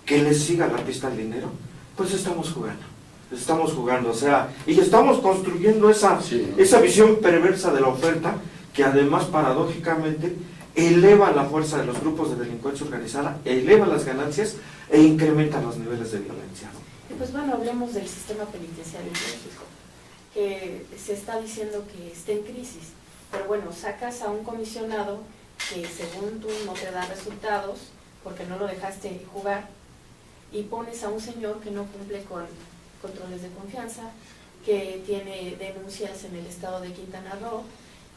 Speaker 7: que le siga la pista al dinero, pues estamos jugando, o sea, y estamos construyendo esa visión perversa de la oferta, que además paradójicamente eleva la fuerza de los grupos de delincuencia organizada, eleva las ganancias e incrementa los niveles de violencia, ¿no?
Speaker 2: Y pues bueno, hablemos del sistema penitenciario en México, que se está diciendo que está en crisis, pero bueno, sacas a un comisionado que según tú no te da resultados porque no lo dejaste jugar, y pones a un señor que no cumple con controles de confianza, que tiene denuncias en el estado de Quintana Roo,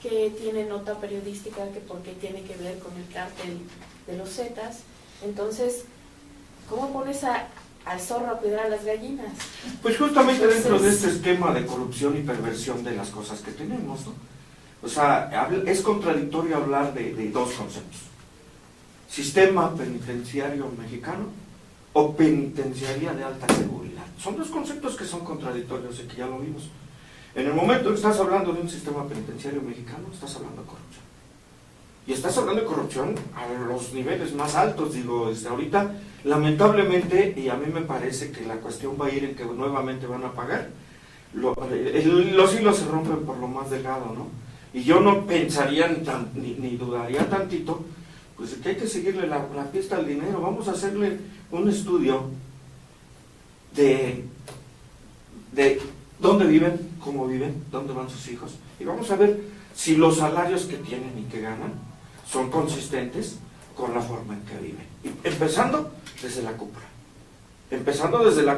Speaker 2: que tiene nota periodística que porque tiene que ver con el cártel de los Zetas. Entonces, ¿cómo pones al zorro a cuidar a las gallinas?
Speaker 7: Pues justamente dentro de este esquema de corrupción y perversión de las cosas que tenemos, ¿no? O sea, es contradictorio hablar de dos conceptos: sistema penitenciario mexicano o penitenciaría de alta seguridad. Son dos conceptos que son contradictorios y que ya lo vimos. En el momento que estás hablando de un sistema penitenciario mexicano, estás hablando de corrupción. Y estás hablando de corrupción a los niveles más altos. Digo, ahorita, lamentablemente, y a mí me parece que la cuestión va a ir en que nuevamente van a pagar. Los hilos se rompen por lo más delgado, ¿no? Y yo no pensaría ni dudaría tantito, pues que hay que seguirle la pista al dinero. Vamos a hacerle un estudio de dónde viven, cómo viven, dónde van sus hijos, y vamos a ver si los salarios que tienen y que ganan son consistentes con la forma en que viven. Y empezando desde la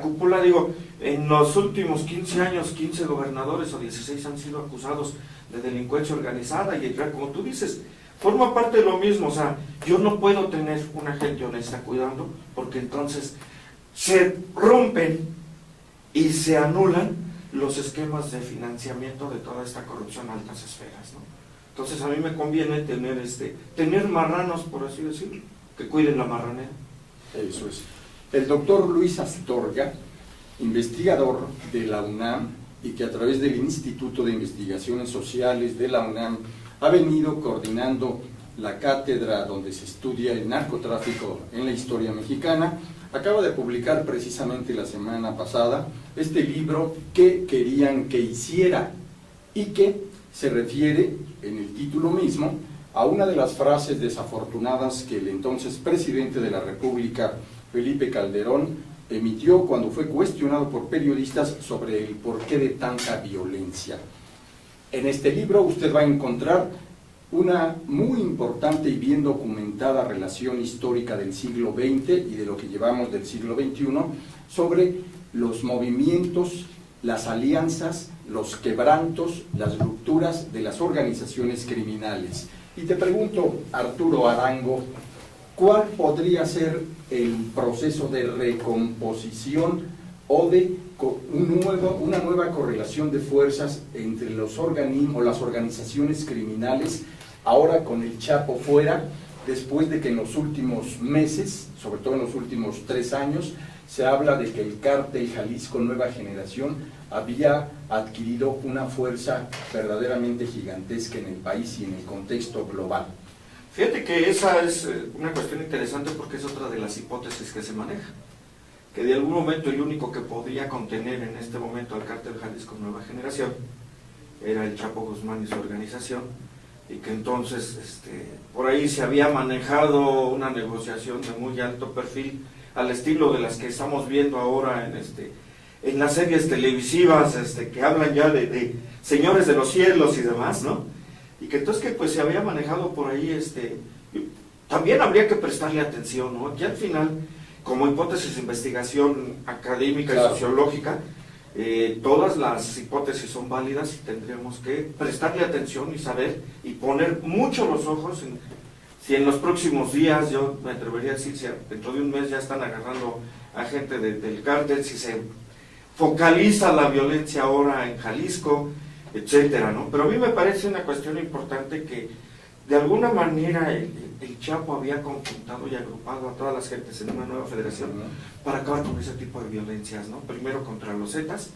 Speaker 7: cúpula. Digo, en los últimos 15 años, 15 gobernadores o 16 han sido acusados de delincuencia organizada, y como tú dices, forma parte de lo mismo. O sea, yo no puedo tener una gente honesta cuidando, porque entonces se rompen y se anulan los esquemas de financiamiento de toda esta corrupción a altas esferas, ¿no? Entonces a mí me conviene tener marranos, por así decirlo, que cuiden la marranera.
Speaker 1: Eso es. El doctor Luis Astorga, investigador de la UNAM y que a través del Instituto de Investigaciones Sociales de la UNAM ha venido coordinando la cátedra donde se estudia el narcotráfico en la historia mexicana, acaba de publicar precisamente la semana pasada este libro ¿Qué querían que hiciera? Y que se refiere en el título mismo a una de las frases desafortunadas que el entonces presidente de la República, Felipe Calderón, emitió cuando fue cuestionado por periodistas sobre el porqué de tanta violencia. En este libro usted va a encontrar una muy importante y bien documentada relación histórica del siglo XX y de lo que llevamos del siglo XXI sobre los movimientos, las alianzas, los quebrantos, las rupturas de las organizaciones criminales. Y te pregunto, Arturo Arango, ¿cuál podría ser el proceso de recomposición o de una nueva correlación de fuerzas entre los organismos, las organizaciones criminales, ahora con el Chapo fuera, después de que en los últimos meses, sobre todo en los últimos 3 años, se habla de que el cártel Jalisco Nueva Generación había adquirido una fuerza verdaderamente gigantesca en el país y en el contexto global?
Speaker 7: Fíjate que esa es una cuestión interesante porque es otra de las hipótesis que se maneja, que de algún momento el único que podía contener en este momento al cártel Jalisco Nueva Generación era el Chapo Guzmán y su organización, y que entonces por ahí se había manejado una negociación de muy alto perfil al estilo de las que estamos viendo ahora en las series televisivas que hablan ya de señores de los cielos y demás, ¿no? Y que entonces que pues se había manejado por ahí, también habría que prestarle atención, ¿no? Aquí al final, como hipótesis de investigación académica y sociológica, todas las hipótesis son válidas y tendríamos que prestarle atención y saber y poner mucho los ojos si en los próximos días, yo me atrevería a decir, si dentro de un mes ya están agarrando a gente del cártel, si se focaliza la violencia ahora en Jalisco, etcétera, ¿no? Pero a mí me parece una cuestión importante que de alguna manera el Chapo había conjuntado y agrupado a todas las gentes en una nueva federación para acabar con ese tipo de violencias, ¿no? Primero contra los Zetas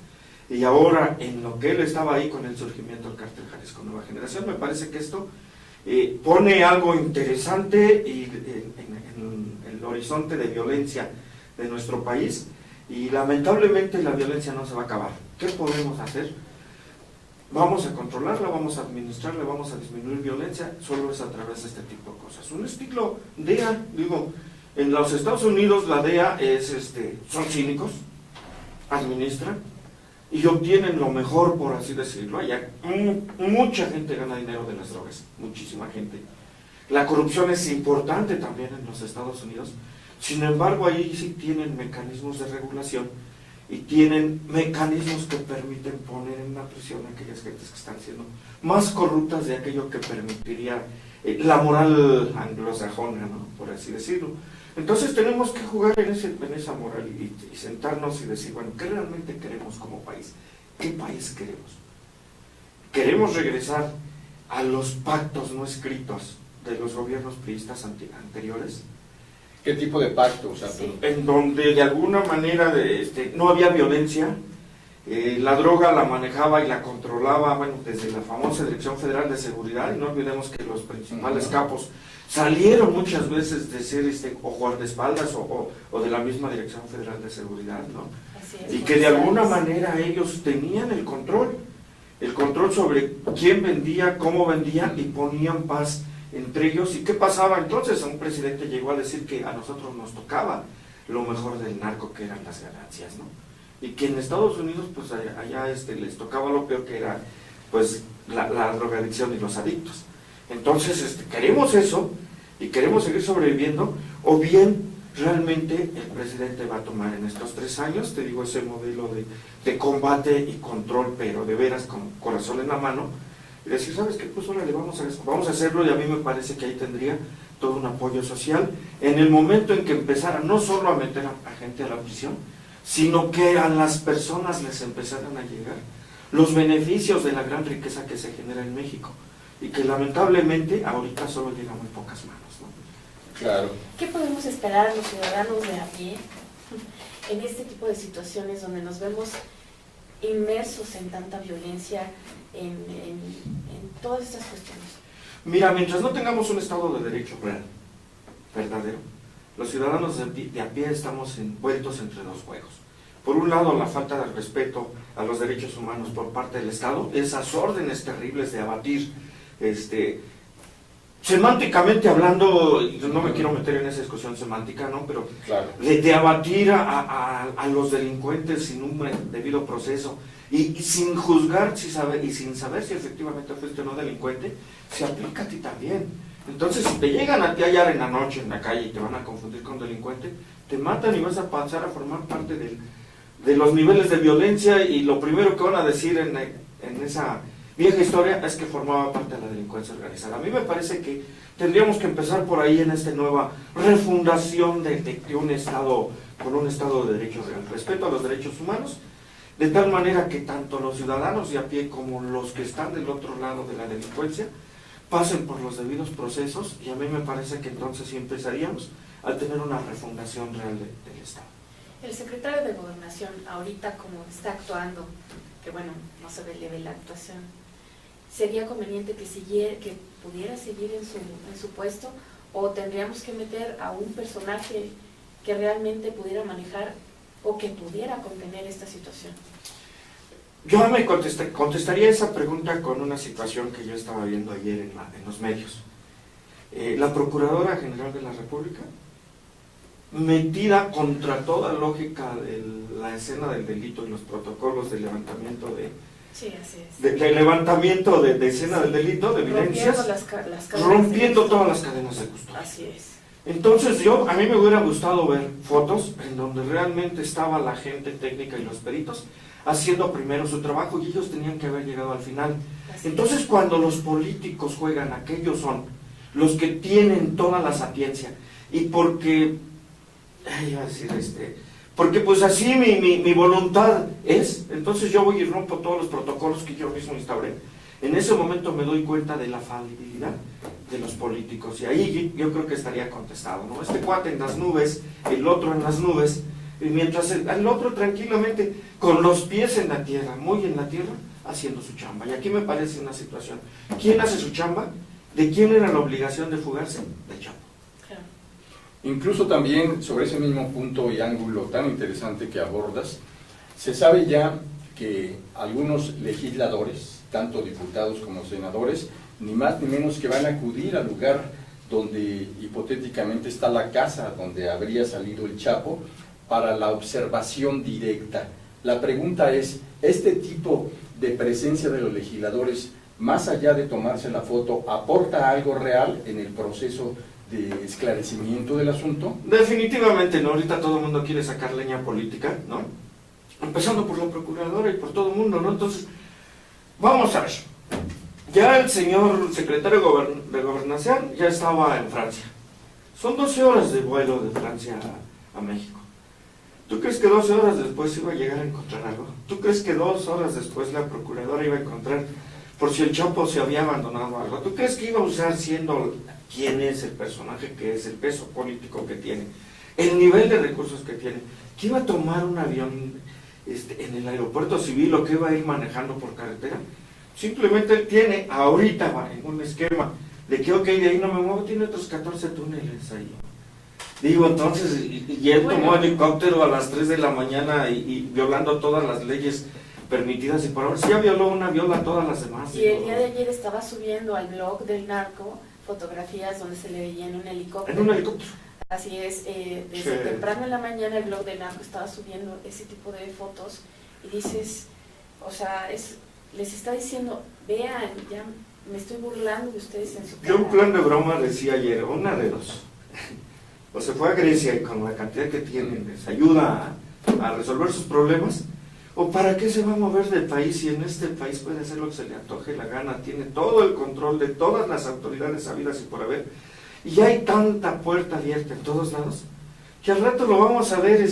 Speaker 7: y ahora en lo que él estaba ahí con el surgimiento del cártel Jalisco Nueva Generación. Me parece que esto pone algo interesante en el horizonte de violencia de nuestro país, y lamentablemente la violencia no se va a acabar. ¿Qué podemos hacer? Vamos a controlarla, vamos a administrarla, vamos a disminuir violencia, solo es a través de este tipo de cosas. Un estilo DEA, digo, en los Estados Unidos la DEA son cínicos, administran y obtienen lo mejor, por así decirlo. Allá mucha gente gana dinero de las drogas, muchísima gente. La corrupción es importante también en los Estados Unidos, sin embargo ahí sí tienen mecanismos de regulación y tienen mecanismos que permiten poner en una prisión a aquellas gentes que están siendo más corruptas de aquello que permitiría la moral anglosajona, ¿no? Por así decirlo. Entonces tenemos que jugar en esa moral y sentarnos y decir, bueno, ¿qué realmente queremos como país? ¿Qué país queremos? ¿Queremos regresar a los pactos no escritos de los gobiernos priistas anteriores?
Speaker 1: ¿Qué tipo de pacto? O sea,
Speaker 7: en donde de alguna manera no había violencia, la droga la manejaba y la controlaba, bueno, desde la famosa Dirección Federal de Seguridad, y no olvidemos que los principales capos salieron muchas veces de ser o guardaespaldas o de la misma Dirección Federal de Seguridad, ¿no? Y que de alguna manera ellos tenían el control sobre quién vendía, cómo vendía, y ponían paz entre ellos. ¿Y qué pasaba entonces? Un presidente llegó a decir que a nosotros nos tocaba lo mejor del narco, que eran las ganancias, ¿no? Y que en Estados Unidos, pues allá les tocaba lo peor, que era pues la drogadicción y los adictos. Entonces, queremos eso y queremos seguir sobreviviendo, o bien realmente el presidente va a tomar en estos 3 años, te digo, ese modelo de combate y control, pero de veras con corazón en la mano, y decir, ¿sabes qué? Pues órale, vamos a hacerlo, y a mí me parece que ahí tendría todo un apoyo social en el momento en que empezara no solo a meter a gente a la prisión, sino que a las personas les empezaran a llegar los beneficios de la gran riqueza que se genera en México, y que lamentablemente ahorita solo llega a muy pocas manos, ¿no?
Speaker 1: Claro.
Speaker 2: ¿Qué podemos esperar los ciudadanos de a pie en este tipo de situaciones donde nos vemos inmersos en tanta violencia, en todas estas cuestiones?
Speaker 7: Mira, mientras no tengamos un Estado de Derecho real, verdadero, los ciudadanos de a pie estamos envueltos entre dos juegos. Por un lado, la falta de respeto a los derechos humanos por parte del Estado, esas órdenes terribles de abatir, semánticamente hablando, no me quiero meter en esa discusión semántica, ¿no? Pero
Speaker 1: claro,
Speaker 7: de abatir a los delincuentes sin un debido proceso y sin juzgar y sin saber si efectivamente fuiste o no delincuente, se aplica a ti también. Entonces, si te llegan a ti a hallar en la noche en la calle y te van a confundir con delincuente, te matan y vas a pasar a formar parte de los niveles de violencia, y lo primero que van a decir en esa vieja historia es que formaba parte de la delincuencia organizada. A mí me parece que tendríamos que empezar por ahí en esta nueva refundación de un Estado, con un Estado de Derecho real, respeto a los derechos humanos, de tal manera que tanto los ciudadanos de a pie como los que están del otro lado de la delincuencia pasen por los debidos procesos, y a mí me parece que entonces sí empezaríamos a tener una refundación real del Estado.
Speaker 2: El secretario de Gobernación, ahorita como está actuando, que bueno, no se ve la actuación, ¿sería conveniente que pudiera seguir en su puesto, o tendríamos que meter a un personaje que realmente pudiera manejar o que pudiera contener esta situación?
Speaker 7: Yo me contestaría esa pregunta con una situación que yo estaba viendo ayer en los medios. La Procuradora General de la República, metida contra toda lógica de la escena del delito y los protocolos de levantamiento
Speaker 2: sí, así es.
Speaker 7: de levantamiento de escena del delito, de evidencias, rompiendo todas las cadenas de custodia.
Speaker 2: Así es.
Speaker 7: Entonces a mí me hubiera gustado ver fotos en donde realmente estaba la gente técnica y los peritos haciendo primero su trabajo, y ellos tenían que haber llegado al final. Entonces, cuando los políticos juegan a que ellos son los que tienen toda la sapiencia, y porque pues así mi voluntad es, entonces yo voy y rompo todos los protocolos que yo mismo instauré. En ese momento me doy cuenta de la falibilidad de los políticos, y ahí yo creo que estaría contestado, ¿no? Este cuate en las nubes, el otro en las nubes, y mientras el otro tranquilamente con los pies en la tierra, muy en la tierra, haciendo su chamba. Y aquí me parece una situación: ¿quién hace su chamba? ¿De quién era la obligación de fugarse? Del Chapo.
Speaker 1: Incluso también sobre ese mismo punto y ángulo tan interesante que abordas, se sabe ya que algunos legisladores, tanto diputados como senadores, ni más ni menos que van a acudir al lugar donde hipotéticamente está la casa donde habría salido el Chapo, para la observación directa. La pregunta es, ¿este tipo de presencia de los legisladores, más allá de tomarse la foto, aporta algo real en el proceso de esclarecimiento del asunto?
Speaker 7: Definitivamente no. Ahorita todo el mundo quiere sacar leña política, ¿no? Empezando por la Procuradora y por todo el mundo, ¿no? Entonces, vamos a ver. Ya el señor secretario de Gobernación ya estaba en Francia. Son 12 horas de vuelo de Francia a México. ¿Tú crees que 12 horas después iba a llegar a encontrar algo? ¿Tú crees que 2 horas después la Procuradora iba a encontrar por si el Chapo se había abandonado algo? ¿Tú crees que iba a usar, siendo quién es el personaje que es, el peso político que tiene, el nivel de recursos que tiene, que iba a tomar un avión en el aeropuerto civil, o que iba a ir manejando por carretera? Simplemente él tiene ahorita en un esquema de que, ok, de ahí no me muevo, tiene otros 14 túneles ahí. Digo, entonces, y él tomó helicóptero a las 3 de la mañana y violando todas las leyes permitidas, y por ahora si ya violó una, viola todas las demás.
Speaker 2: Y el día de ayer estaba subiendo al blog del narco fotografías donde se le veía en un helicóptero.
Speaker 7: En un helicóptero.
Speaker 2: Así es, desde temprano en la mañana el blog del narco estaba subiendo ese tipo de fotos, y dices, o sea, les está diciendo, vean, ya me estoy burlando de ustedes en su cara.
Speaker 7: Yo en plan de broma decía ayer, una de dos: o se fue a Grecia y con la cantidad que tienen les ayuda a resolver sus problemas, ¿O para qué se va a mover del país si en este país puede hacer lo que se le antoje la gana? Tiene todo el control de todas las autoridades habidas y por haber. Y hay tanta puerta abierta en todos lados, que al rato lo vamos a ver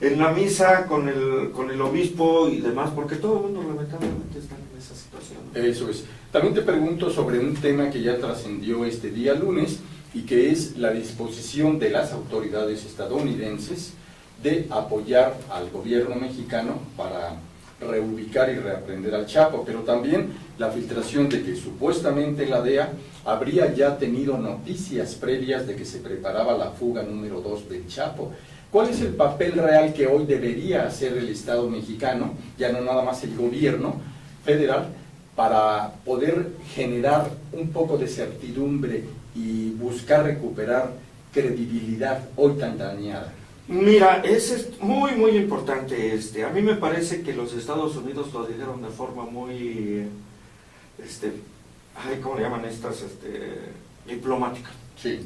Speaker 7: en la misa con el obispo y demás, porque todo el mundo lamentablemente está en esa situación.
Speaker 1: Eso es. También te pregunto sobre un tema que ya trascendió este día lunes, y que es la disposición de las autoridades estadounidenses de apoyar al gobierno mexicano para reubicar y reaprender al Chapo, pero también la filtración de que supuestamente la DEA habría ya tenido noticias previas de que se preparaba la fuga número 2 del Chapo. ¿Cuál es el papel real que hoy debería hacer el Estado mexicano, ya no nada más el gobierno federal, para poder generar un poco de certidumbre y buscar recuperar credibilidad hoy tan dañada?
Speaker 7: Mira, es muy muy importante. A mí me parece que los Estados Unidos lo dijeron de forma muy, ¿cómo le llaman estas? Diplomática.
Speaker 1: Sí.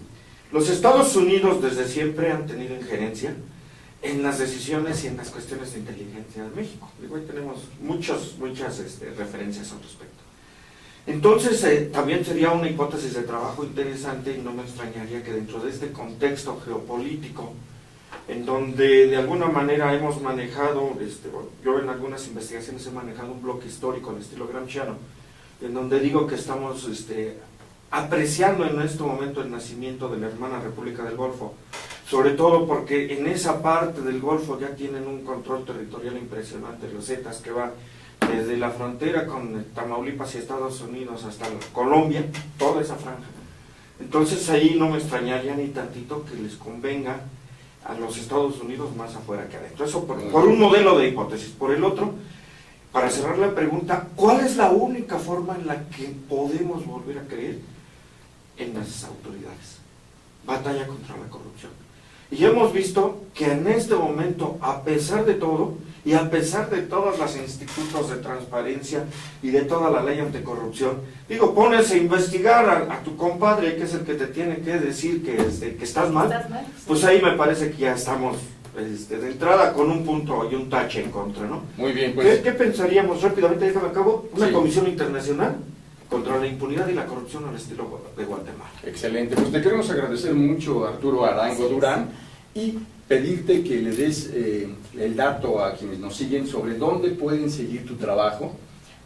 Speaker 7: Los Estados Unidos desde siempre han tenido injerencia en las decisiones y en las cuestiones de inteligencia de México. Digo, ahí tenemos muchas referencias al respecto. Entonces, también sería una hipótesis de trabajo interesante, y no me extrañaría que dentro de este contexto geopolítico, en donde de alguna manera hemos manejado, yo en algunas investigaciones he manejado un bloque histórico en estilo gramsciano, en donde digo que estamos apreciando en este momento el nacimiento de la hermana República del Golfo, sobre todo porque en esa parte del Golfo ya tienen un control territorial impresionante, los Zetas, que va desde la frontera con Tamaulipas y Estados Unidos hasta Colombia, toda esa franja. Entonces ahí no me extrañaría ni tantito que les convenga a los Estados Unidos más afuera que adentro. Eso por un modelo de hipótesis. Por el otro, para cerrar la pregunta, ¿cuál es la única forma en la que podemos volver a creer en las autoridades? Batalla contra la corrupción. Y hemos visto que en este momento, a pesar de todo, y a pesar de todos los institutos de transparencia y de toda la ley anticorrupción, pones a investigar a tu compadre, que es el que te tiene que decir que estás mal, pues ahí me parece que ya estamos de entrada con un punto y un tache en contra, ¿no?
Speaker 1: Muy bien, pues.
Speaker 7: ¿Qué pensaríamos? Rápidamente, déjame acabo. Una
Speaker 1: sí.
Speaker 7: Comisión internacional contra la impunidad y la corrupción al estilo de Guatemala.
Speaker 1: Excelente, pues te queremos agradecer mucho, Arturo Arango Durán, y pedirte que le des el dato a quienes nos siguen sobre dónde pueden seguir tu trabajo,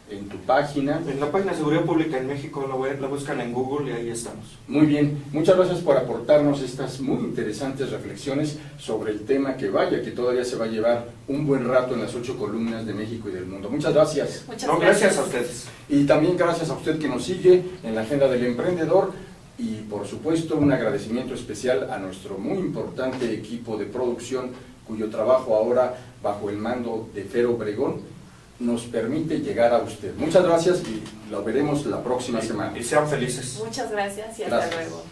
Speaker 1: en tu página.
Speaker 7: En la página de Seguridad Pública en México, la buscan en Google y ahí estamos.
Speaker 1: Muy bien, muchas gracias por aportarnos estas muy interesantes reflexiones sobre el tema que todavía se va a llevar un buen rato en las 8 columnas de México y del mundo. Muchas gracias.
Speaker 7: Gracias a ustedes.
Speaker 1: Y también gracias a usted que nos sigue en la Agenda del Emprendedor. Y por supuesto un agradecimiento especial a nuestro muy importante equipo de producción, cuyo trabajo ahora bajo el mando de Fer Obregón nos permite llegar a usted. Muchas gracias y lo veremos la próxima semana.
Speaker 7: Y sean felices.
Speaker 2: Muchas gracias y hasta luego.